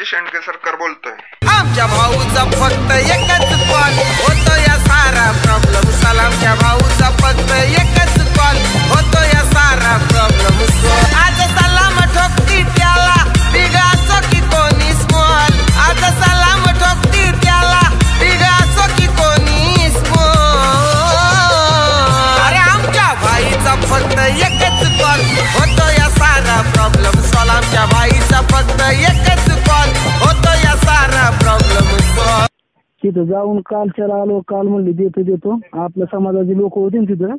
शेंडगे सरकार बोलतोय। आमच्या भाऊचा फक्त एकच कॉल होतो या सारा प्रॉब्लेम सॉल्व। आमच्या भाऊचा फक्त एकच कॉल होतो या सारा प्रॉब्लेम सॉल्व। आज सलाम ठोकती त्याला बिगासो की कोणी स्मॉल। आज सलाम ठोकती त्याला बिगासो की कोणी स्मॉल। अरे आमच्या भाईचा फक्त एकच कॉल होतो या सारा प्रॉब्लेम सॉल्व। आमच्या भाईचा फक्त एकच कॉल होतो या सारा प्रॉब्लेम सॉल्व। तिथं जाऊन कालच्याला आलो, काल म्हणली देतो आपल्या समाजाचे लोक होते ना तिथं,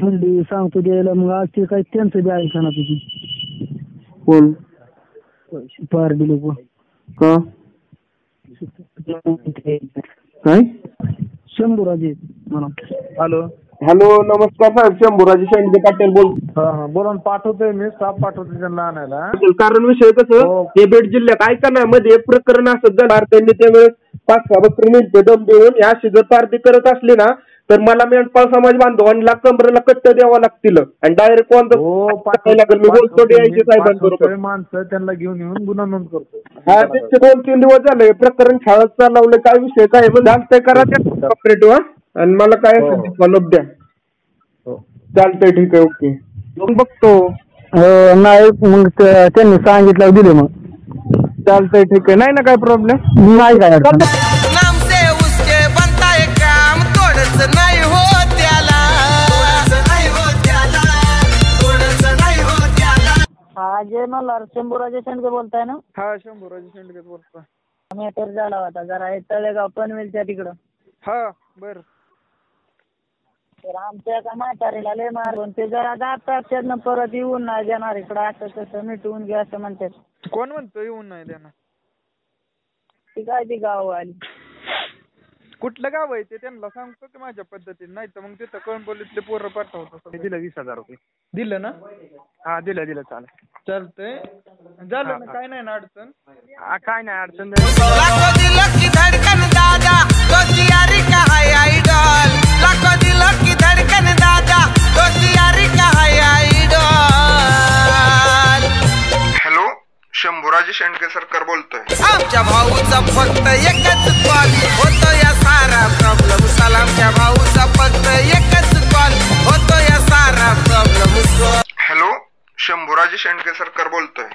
म्हणली सांगतो द्यायला। मग आज ते काही त्यांचं बी ऐका ना तुझी कोण पारडी लोक का काय शंभूराजे म्हणा। हॅलो हॅलो नमस्कार साहेब, शंभूराजे शेंडगे पाटील बोल। हा बोला ना, पाठवतोय मी, स्टाफ पाठवतोय त्यांना आणायला। कारण विषय कसं हे बीड जिल्ह्यात ऐका ना, मध्ये एक प्रकरण असं झालं, त्यांनी त्यावेळेस 5-6 बकरी मिळते दम देऊन अशी जर पार्टी करत असली ना तर मला मेंढपाळ समाज बांधवांना कमरेला कट्ट द्यावा लागतील आणि डायरेक्ट लागेल। मी बोलतो DIG साहेबांबरोबर, माणसं त्यांना घेऊन येऊन गुन्हा नोंद करतो। हा त्यांचे 2-3 दिवस झाले प्रकरण शाळेत चालवलं, काय विषय काय चालतंय करा त्या ऑपरेटिव्ह आणि मला काय फॉलोअप द्या। चालतंय ठीक आहे ओके मग बघतो। नाही मग त्यांनी सांगितलं दिले मग चालतंय ठीक आहे, नाही ना काय प्रॉब्लेम नाही काय नाम से उसके बनता है काम थोडंच नाही हो त्याला। हा जय मल्हार, शंभूराजे शेंडगे बोलताय ना? हा शंभूराजे शेंडगे बोलतोय। मॅटर झाला होता जरा हे तळेगाव पनवेलच्या तिकडं। हा बर तर आमच्या एका म्हातारीला लय मारून ते जरा दाताक्षरनं परत येऊन नाही देणार इकडं, असं तसं मिटवून घ्या असं म्हणतात। कोण म्हणतो येऊन नाही देणार? ती काय ती गाव आली। कुठलं गाव आहे ते त्यांना सांगतो की माझ्या पद्धतीने, नाही तर मग तिथं कळंबोलीतले पोरं पाठवतो। दिलं 20,000 रुपये दिलं ना? हा दिलं चालतंय झालं ना, काय नाही ना अडचण? काय नाही अडचण। लाखो दिलं की धडकन दादा तो तियारी का है आइडल। लाखो दिलं की धडकन दादा तो तियारी का है आइडल। हॅलो शंभूराजे शेंडगे सरकार बोलतोय। आमच्या भाऊचा फक्त एकच कॉल होतो या सारा प्रॉब्लेम सॉल्व। आमच्या भाऊचा फक्त एकच कॉल होतो या सारा problem solve. Hello Shambhuraje Shendge सरकार बोलतोय।